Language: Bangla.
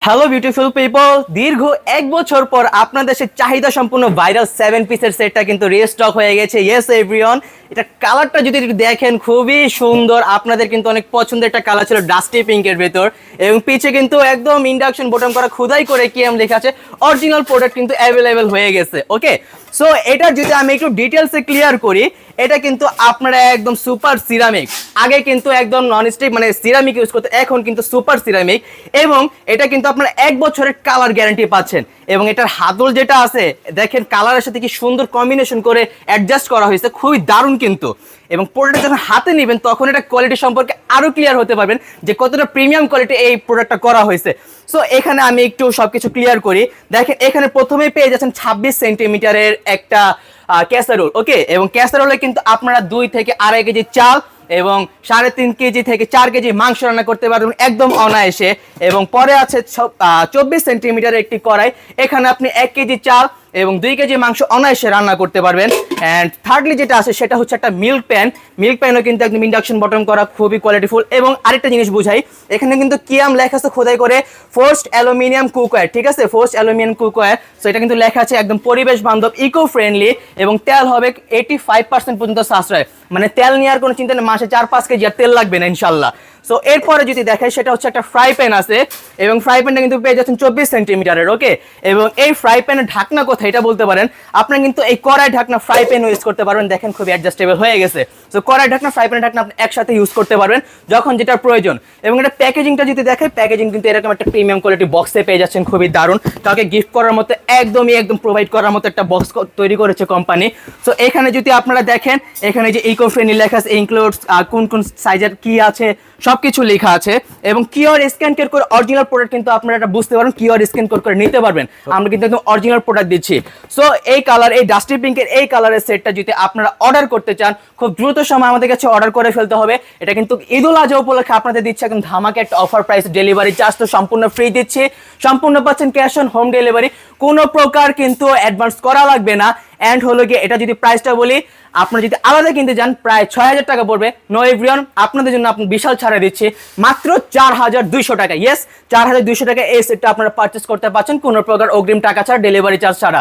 হ্যালো বিউটিফুল পিপল, দীর্ঘ এক বছর পর আপনাদের সেই চাহিদা সম্পূর্ণ ভাইরাল 7 পিসের সেটটা কিন্তু রিস্টক হয়ে গেছে। ইয়েস এভরিওয়ান, এটা কালারটা যদি একটু দেখেন খুবই সুন্দর। আপনাদের কিন্তু অনেক পছন্দের একটা কালার ছিল ডাস্টি পিঙ্কের ভেতর, এবং পিছে কিন্তু একদম ইন্ডাকশন বোতাম করা খোদাই করে কিএম লেখা আছে। অরিজিনাল প্রোডাক্ট কিন্তু অ্যাভেলেবেল হয়ে গেছে। ওকে, সো এটা যদি আমি একটু ডিটেলসে ক্লিয়ার করি, এটা কিন্তু আপনারা একদম সুপার সিরামিক, আগে কিন্তু একদম ননস্টিক মানে সিরামিক ইউজ করতে, এখন কিন্তু সুপার সিরামিক, এবং এটা কিন্তু আপনারা এক বছরের কালার গ্যারান্টি পাচ্ছেন। এবং এটার হাতল যেটা আছে দেখেন কালারের সাথে কি সুন্দর কম্বিনেশন করে অ্যাডজাস্ট করা হয়েছে, খুবই দারুণ কিন্তু। এবং প্রোডাক্টটা যখন হাতে নেবেন তখন এটা কোয়ালিটি সম্পর্কে আরো ক্লিয়ার হতে পারবেন যে কতটা প্রিমিয়াম কোয়ালিটি এই প্রোডাক্টটা করা হয়েছে। সো এখানে আমি একটু সবকিছু ক্লিয়ার করি। দেখেন এখানে প্রথমেই পেয়ে যাচ্ছেন 26 সেন্টিমিটারের একটা ক্যাসারোল। ওকে, এবং ক্যাসারোলে কিন্তু আপনারা 2 থেকে 2.5 কেজি চাল এবং 3.5 কেজি থেকে 4 কেজি মাংস রান্না করতে পারবেন একদম অনায়াসে। এবং পরে আছে 24 সেন্টিমিটারের একটি কড়াই, এখানে আপনি 1 কেজি চাল এবং 2 কেজি মাংস অনায়াসে রান্না করতে পারবেন। অ্যান্ড থার্ডলি যেটা আছে সেটা হচ্ছে একটা মিল্ক প্যান। মিল্ক প্যানও কিন্তু একদম ইন্ডাকশন বটম করা, খুবই কোয়ালিটিফুল। এবং আরেকটা জিনিস বুঝাই, এখানে কিন্তু কিয়াম লেখা আছে খোদাই করে ফোর্সড অ্যালুমিনিয়াম কুকওয়্যার। ঠিক আছে, ফোর্সড অ্যালুমিনিয়াম কুকওয়্যার। সো এটা কিন্তু লেখা আছে একদম পরিবেশ বান্ধব, ইকো ফ্রেন্ডলি, এবং তেল হবে 85% পর্যন্ত সাশ্রয়। মানে তেল নেওয়ার কোনো চিন্তা নেই, মাসে 4-5 কেজি আর তেল লাগবে না ইনশাল্লাহ। সো এরপরে যদি দেখাই সেটা হচ্ছে একটা ফ্রাই প্যান আছে, এবং ফ্রাই প্যানটা কিন্তু পেয়ে যাচ্ছেন 24 সেন্টিমিটারের। ওকে, এবং এই ফ্রাই প্যানের ঢাকনা কোথায় এটা বলতে পারেন, আপনারা কিন্তু এই কড়াই ঢাকনা ফ্রাই প্যান ইউজ করতে পারবেন। দেখেন খুবই অ্যাডজাস্টেবল হয়ে গেছে। সো কড়াই ঢাকনা ফ্রাই প্যানের ঢাকনা আপনি একসাথে ইউজ করতে পারবেন যখন যেটার প্রয়োজন। এবং এটা প্যাকেজিংটা যদি দেখেন, প্যাকেজিং কিন্তু এরকম একটা প্রিমিয়াম কোয়ালিটি বক্সে পেয়ে যাচ্ছেন, খুবই দারুণ। কাউকে গিফট করার মতো একদম প্রোভাইড করার মতো একটা বক্স তৈরি করেছে কোম্পানি। সো এখানে যদি আপনারা দেখেন, এখানে যে ইকো ফ্রেন্ডলি লেখা আছে, ইনক্লুডস কোন কোন সাইজের কি আছে সবকিছু লেখা আছে। এবং কিউআর স্ক্যান করে অরিজিনাল প্রোডাক্ট কিন্তু আপনারা এটা বুঝতে পারেন, কিউআর স্ক্যান করে নিতে পারবেন। আমরা কিন্তু একদম অরিজিনাল প্রোডাক্ট দিচ্ছি। সো এই কালার, এই ডাস্টি পিঙ্কের এই কালারের সেটটা যদি আপনারা অর্ডার করতে চান, খুব দ্রুত সময় আমাদের কাছে অর্ডার করে ফেলতে হবে। এটা কিন্তু ঈদুল আজহা উপলক্ষে আপনাদের দিচ্ছে একদম ধামাকা একটা অফার প্রাইস। ডেলিভারি চার্জ তো সম্পূর্ণ ফ্রি দিচ্ছি, সম্পূর্ণ পাচ্ছেন ক্যাশ অন হোম ডেলিভারি, কোনো প্রকার কিন্তু অ্যাডভান্স করা লাগবে না। অ্যান্ড হলো গিয়ে এটা যদি প্রাইসটা বলি, আপনারা যদি আলাদা কিনতে যান প্রায় 6,000 টাকা পড়বে। নো এভরিওয়ান, আপনাদের জন্য আপনি বিশাল ছাড়ে দিচ্ছি মাত্র 4,200 টাকা। ইয়েস, 4,200 টাকা এই সেটটা আপনারা পারচেস করতে পারছেন কোনো প্রকার অগ্রিম টাকা ছাড়া, ডেলিভারি চার্জ ছাড়া।